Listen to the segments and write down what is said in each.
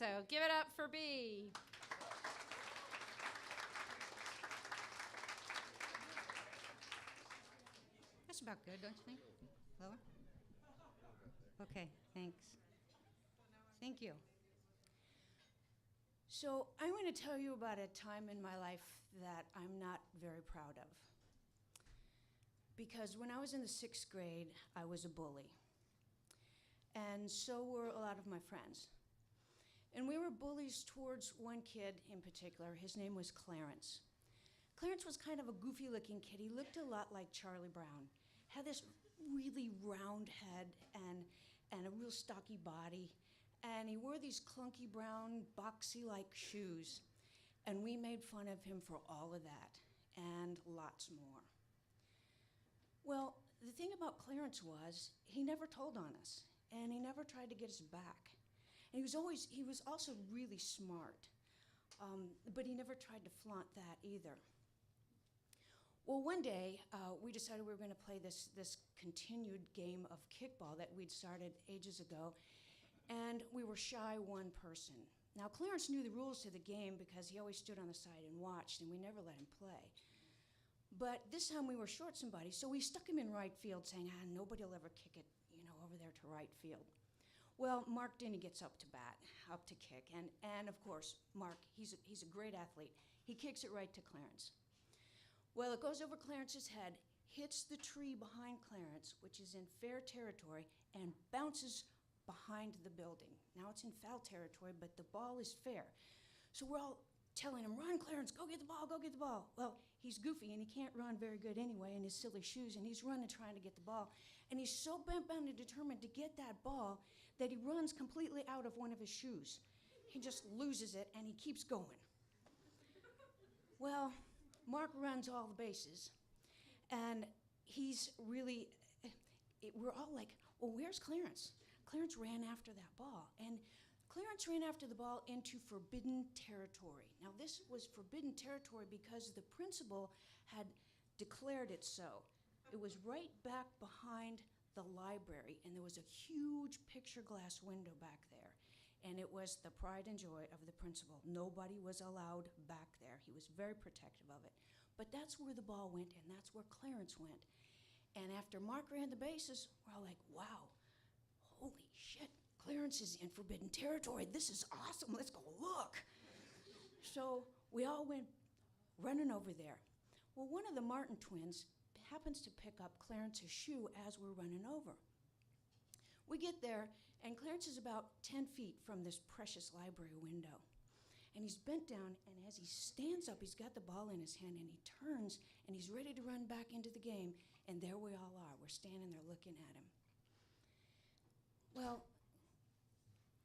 So give it up for B. That's about good, don't you think? Lower? Okay, thanks. Thank you. So I'm going to tell you about a time in my life that I'm not very proud of. Because when I was in the 6th grade, I was a bully. And so were a lot of my friends. And we were bullies towards one kid in particular. His name was Clarence. Clarence was kind of a goofy-looking kid. He looked a lot like Charlie Brown. Had this really round head and a real stocky body. And he wore these clunky brown, boxy-like shoes. And we made fun of him for all of that, and lots more. Well, the thing about Clarence was he never told on us, and he never tried to get us back. And he was also really smart, but he never tried to flaunt that either. Well, one day, we decided we were going to play this continued game of kickball that we'd started ages ago, and we were shy one person. Now, Clarence knew the rules to the game because he always stood on the side and watched, and we never let him play. But this time we were short somebody, so we stuck him in right field, saying, nobody will ever kick it, over there to right field. Well, Mark Denny gets up to bat, up to kick, and of course, Mark, he's a great athlete. He kicks it right to Clarence. Well, it goes over Clarence's head, hits the tree behind Clarence, which is in fair territory, and bounces behind the building. Now it's in foul territory, but the ball is fair. So we're all telling him, run, Clarence, go get the ball, go get the ball. Well, he's goofy, and he can't run very good anyway in his silly shoes, and he's running trying to get the ball. And he's so bent-bound and determined to get that ball that he runs completely out of one of his shoes. He just loses it, and he keeps going. Well, Mark runs all the bases, and he's really, we're all like, well, where's Clarence? Clarence ran after that ball, and Clarence ran after the ball into forbidden territory. Now, this was forbidden territory because the principal had declared it so. It was right back behind the library, and there was a huge picture glass window back there, and it was the pride and joy of the principal. Nobody was allowed back there. He was very protective of it. But that's where the ball went, and that's where Clarence went. And after Mark ran the bases, we're all like, wow, holy shit, Clarence is in forbidden territory. This is awesome. Let's go look. So we all went running over there. Well, one of the Martin twins happens to pick up Clarence's shoe as we're running over. We get there, and Clarence is about 10 feet from this precious library window. And he's bent down, and as he stands up, he's got the ball in his hand, and he turns, and he's ready to run back into the game, and there we all are. We're standing there looking at him. Well,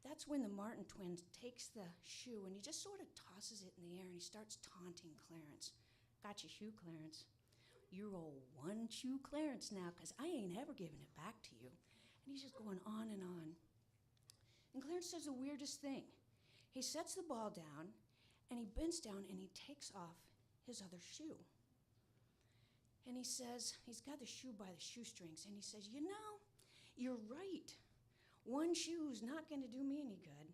that's when the Martin twin takes the shoe, and he just sort of tosses it in the air, and he starts taunting Clarence. Got your shoe, Clarence. You're old one-shoe Clarence now, because I ain't ever giving it back to you. And he's just going on and on. And Clarence does the weirdest thing. He sets the ball down, and he bends down, and he takes off his other shoe. And he says, he's got the shoe by the shoestrings, and he says, you're right. One shoe's not going to do me any good,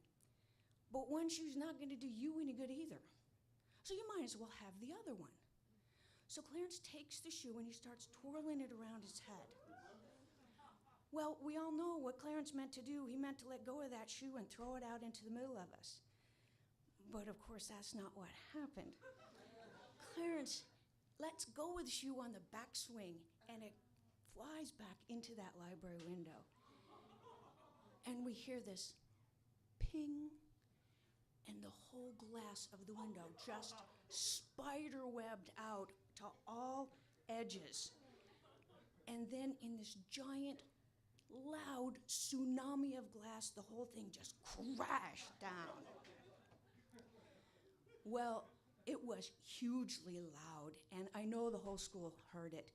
but one shoe's not going to do you any good either. So you might as well have the other one. So Clarence takes the shoe, and he starts twirling it around his head. Well, we all know what Clarence meant to do. He meant to let go of that shoe and throw it out into the middle of us. But of course, that's not what happened. Clarence lets go of the shoe on the backswing, and it flies back into that library window. And we hear this ping, and the whole glass of the window just spider-webbed out to all edges. And then in this giant, loud tsunami of glass, the whole thing just crashed down. Well, it was hugely loud, and I know the whole school heard it.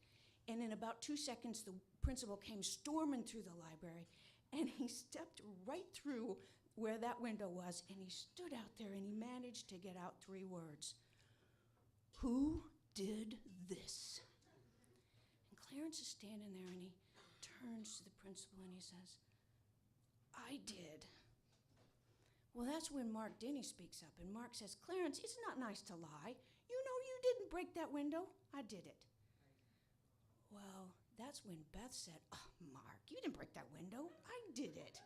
And in about 2 seconds, the principal came storming through the library, and he stepped right through where that window was, and he stood out there, and he managed to get out 3 words. Who did this? And Clarence is standing there, and he turns to the principal, and he says, I did. Well, that's when Mark Denny speaks up, and Mark says, Clarence, it's not nice to lie. You know you didn't break that window. I did it. Well, that's when Beth said, oh, Mark, you didn't break that window. I did it.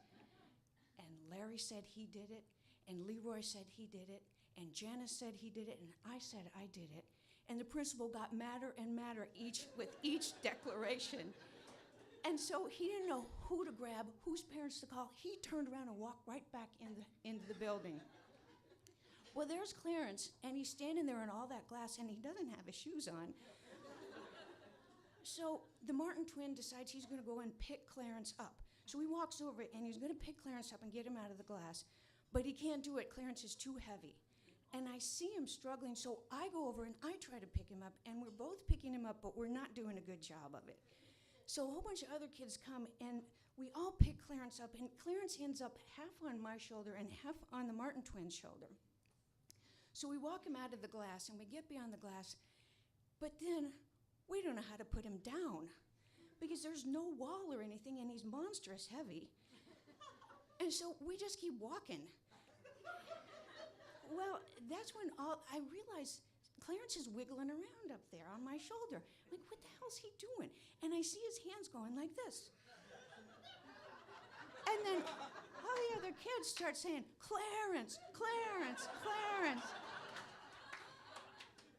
And Larry said he did it, and Leroy said he did it, and Janice said he did it, and I said I did it. And the principal got madder and madder with each declaration. And so he didn't know who to grab, whose parents to call. He turned around and walked right back into the building. Well, there's Clarence, and he's standing there in all that glass, and he doesn't have his shoes on. So the Martin twin decides he's going to go and pick Clarence up. So he walks over, and he's going to pick Clarence up and get him out of the glass. But he can't do it. Clarence is too heavy. And I see him struggling, so I go over, and I try to pick him up, and we're both picking him up, but we're not doing a good job of it. So a whole bunch of other kids come, and we all pick Clarence up, and Clarence ends up half on my shoulder and half on the Martin twins' shoulder. So we walk him out of the glass, and we get beyond the glass, but then we don't know how to put him down because there's no wall or anything, and he's monstrous heavy. And so we just keep walking. Well, that's when I realized Clarence is wiggling around up there on my shoulder. I'm like, what the hell's he doing? And I see his hands going like this. And then all the other kids start saying, Clarence, Clarence, Clarence.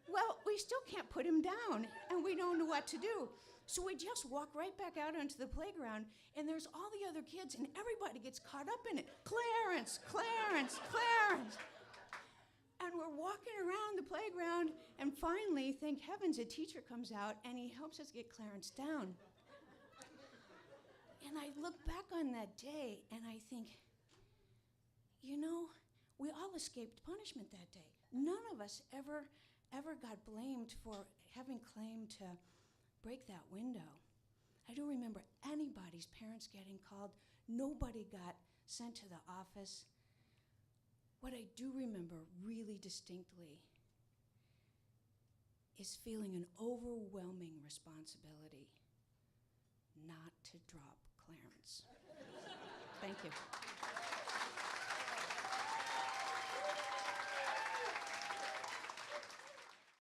Well, we still can't put him down, and we don't know what to do. So we just walk right back out onto the playground, and there's all the other kids, and everybody gets caught up in it. Clarence, Clarence, Clarence. And we're walking around the playground, and finally, thank heavens, a teacher comes out, and he helps us get Clarence down. And I look back on that day, and I think, you know, we all escaped punishment that day. None of us ever got blamed for having claimed to break that window. I don't remember anybody's parents getting called. Nobody got sent to the office. What I do remember really distinctly is feeling an overwhelming responsibility not to drop Clarence. Thank you.